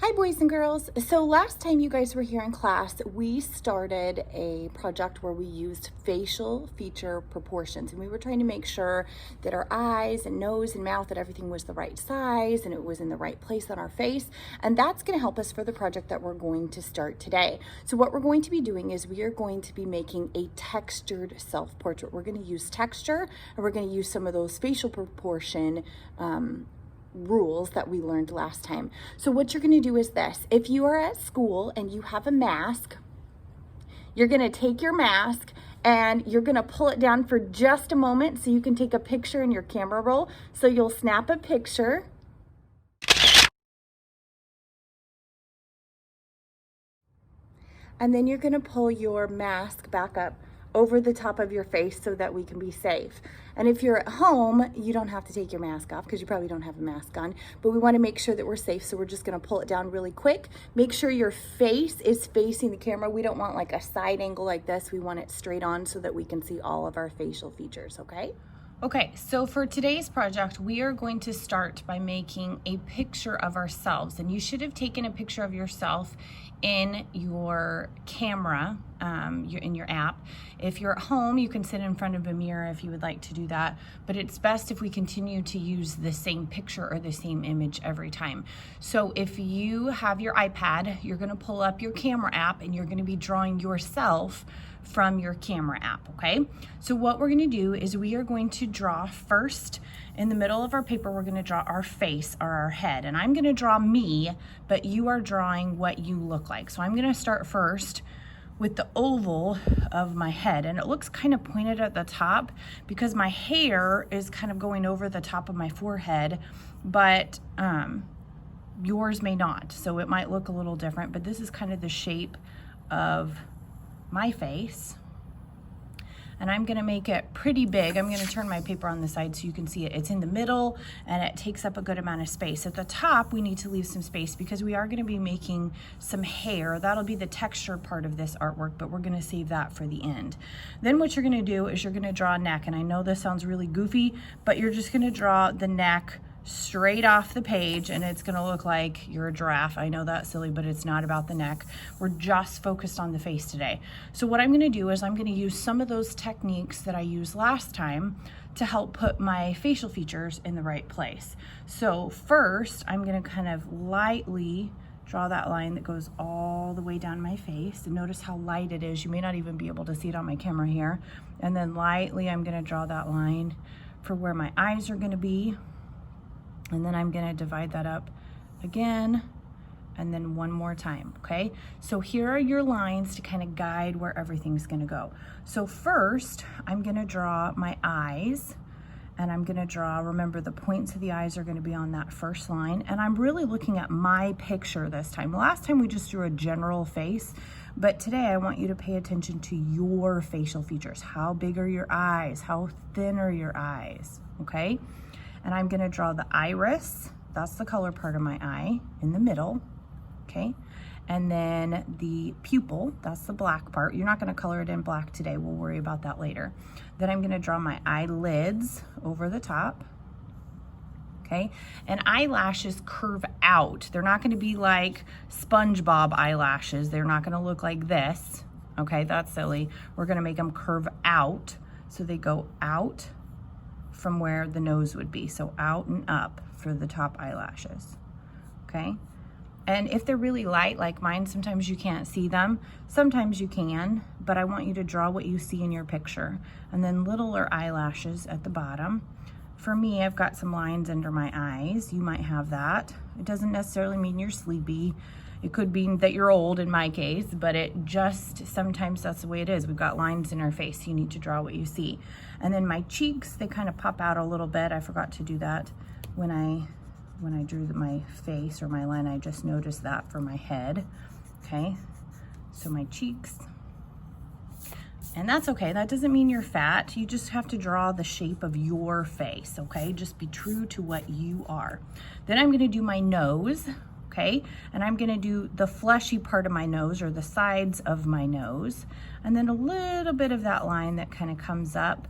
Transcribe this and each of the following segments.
Hi boys and girls. So last time you guys were here in class, we started a project where we used facial feature proportions, and we were trying to make sure that our eyes and nose and mouth, that everything was the right size and it was in the right place on our face. And that's going to help us for the project that we're going to start today. So what we're going to be doing is we are going to be making a textured self-portrait. We're going to use texture, and we're going to use some of those facial proportion rules that we learned last time. So what you're going to do is this. If you are at school and you have a mask, you're going to take your mask and you're going to pull it down for just a moment so you can take a picture in your camera roll. So you'll snap a picture. And then you're going to pull your mask back up over the top of your face so that we can be safe. And if you're at home, you don't have to take your mask off because you probably don't have a mask on, but we want to make sure that we're safe. So we're just going to pull it down really quick. Make sure your face is facing the camera. We don't want like a side angle like this. We want it straight on so that we can see all of our facial features, okay? Okay, so for today's project, we are going to start by making a picture of ourselves. And you should have taken a picture of yourself in your camera, in your app. If you're at home, you can sit in front of a mirror if you would like to do that. But it's best if we continue to use the same picture or the same image every time. So if you have your iPad, you're gonna pull up your camera app and you're gonna be drawing yourself from your camera app, okay? So what we're gonna do is we are going to draw first in the middle of our paper. We're gonna draw our face or our head, and I'm gonna draw me, but you are drawing what you look like. So I'm gonna start first with the oval of my head, and it looks kind of pointed at the top because my hair is kind of going over the top of my forehead, but yours may not. So it might look a little different, but this is kind of the shape of my face. And I'm gonna make it pretty big. I'm gonna turn my paper on the side so you can see it. It's in the middle and it takes up a good amount of space. At the top, we need to leave some space because we are gonna be making some hair. That'll be the texture part of this artwork, but we're gonna save that for the end. Then what you're gonna do is you're gonna draw a neck. And I know this sounds really goofy, but you're just gonna draw the neck straight off the page, and it's gonna look like you're a giraffe. I know that's silly, but it's not about the neck. We're just focused on the face today. So what I'm gonna do is I'm gonna use some of those techniques that I used last time to help put my facial features in the right place. So first, I'm gonna kind of lightly draw that line that goes all the way down my face. And notice how light it is. You may not even be able to see it on my camera here. And then lightly, I'm gonna draw that line for where my eyes are gonna be. And then I'm gonna divide that up again, and then one more time, okay? So here are your lines to kind of guide where everything's gonna go. So first, I'm gonna draw my eyes, and I'm gonna draw, remember the points of the eyes are gonna be on that first line, and I'm really looking at my picture this time. Last time we just drew a general face, but today I want you to pay attention to your facial features. How big are your eyes? How thin are your eyes, okay? And I'm gonna draw the iris, that's the color part of my eye, in the middle, okay? And then the pupil, that's the black part. You're not gonna color it in black today, we'll worry about that later. Then I'm gonna draw my eyelids over the top, okay? And eyelashes curve out. They're not gonna be like SpongeBob eyelashes. They're not gonna look like this, okay? That's silly. We're gonna make them curve out, so they go out from where the nose would be. So out and up for the top eyelashes, okay? And if they're really light like mine, sometimes you can't see them, sometimes you can, but I want you to draw what you see in your picture. And then littler eyelashes at the bottom. For me, I've got some lines under my eyes. You might have that. It doesn't necessarily mean you're sleepy. It could mean that you're old in my case, but it just, sometimes that's the way it is. We've got lines in our face. You need to draw what you see. And then my cheeks, they kind of pop out a little bit. I forgot to do that when I drew my face or my line. I just noticed that for my head, okay? So my cheeks. And that's okay, that doesn't mean you're fat. You just have to draw the shape of your face, okay? Just be true to what you are. Then I'm gonna do my nose, okay? And I'm gonna do the fleshy part of my nose or the sides of my nose. And then a little bit of that line that kind of comes up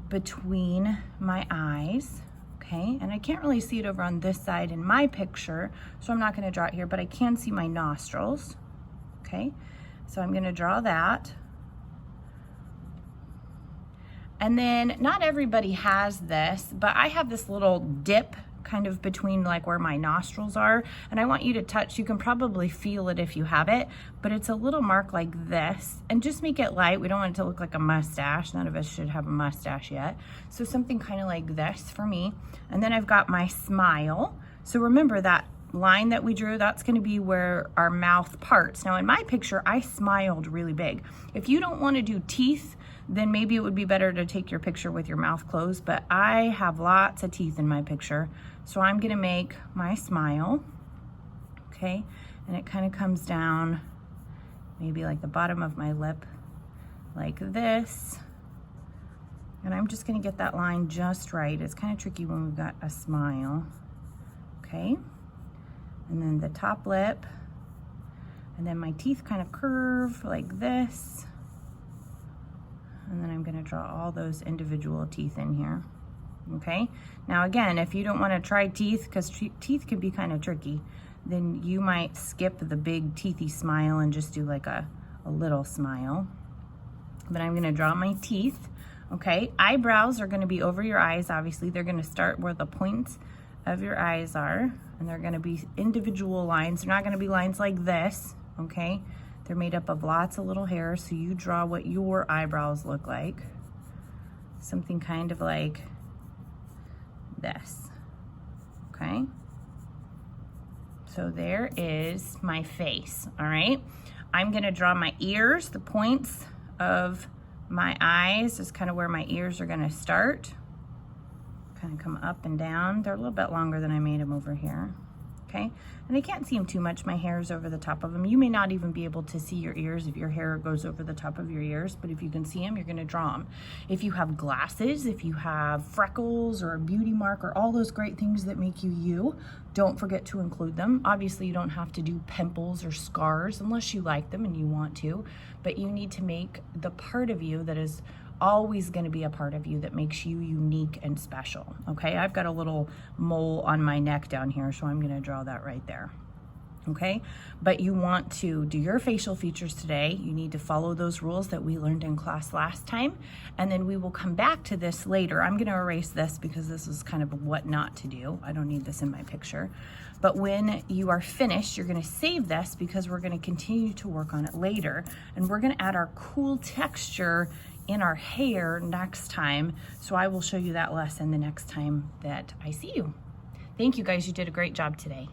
between my eyes, Okay, and I can't really see it over on this side in my picture, so I'm not gonna draw it here, but I can see my nostrils. Okay, so I'm gonna draw that. And then not everybody has this, but I have this little dip kind of between like where my nostrils are, and I want you to touch. You can probably feel it if you have it, but it's a little mark like this, and just make it light. We don't want it to look like a mustache. None of us should have a mustache yet. So something kind of like this for me. And then I've got my smile. So remember that line that we drew, that's going to be where our mouth parts. Now in my picture, I smiled really big. If you don't want to do teeth, then maybe it would be better to take your picture with your mouth closed, but I have lots of teeth in my picture. So I'm gonna make my smile, okay? And it kind of comes down maybe like the bottom of my lip like this. And I'm just gonna get that line just right. It's kind of tricky when we've got a smile, okay? And then the top lip, and then my teeth kind of curve like this. And then I'm gonna draw all those individual teeth in here, okay? Now again, if you don't wanna try teeth, because teeth can be kind of tricky, then you might skip the big teethy smile and just do like a little smile. But I'm gonna draw my teeth, okay? Eyebrows are gonna be over your eyes, obviously. They're gonna start where the points of your eyes are, and they're gonna be individual lines. They're not gonna be lines like this, okay? They're made up of lots of little hairs, so you draw what your eyebrows look like. Something kind of like this, okay? So there is my face, all right? I'm gonna draw my ears. The points of my eyes is kind of where my ears are gonna start. Kind of come up and down. They're a little bit longer than I made them over here. Okay, and I can't see them too much. My hair is over the top of them. You may not even be able to see your ears if your hair goes over the top of your ears, but if you can see them, you're gonna draw them. If you have glasses, if you have freckles or a beauty mark or all those great things that make you you, don't forget to include them. Obviously, you don't have to do pimples or scars unless you like them and you want to, but you need to make the part of you that is always going to be a part of you that makes you unique and special. Okay, I've got a little mole on my neck down here, so I'm going to draw that right there. Okay, but you want to do your facial features today. You need to follow those rules that we learned in class last time, and then we will come back to this later. I'm going to erase this because this is kind of what not to do. I don't need this in my picture. But when you are finished, you're going to save this because we're going to continue to work on it later, and we're going to add our cool texture in our hair next time. So I will show you that lesson the next time that I see you. Thank you guys, you did a great job today.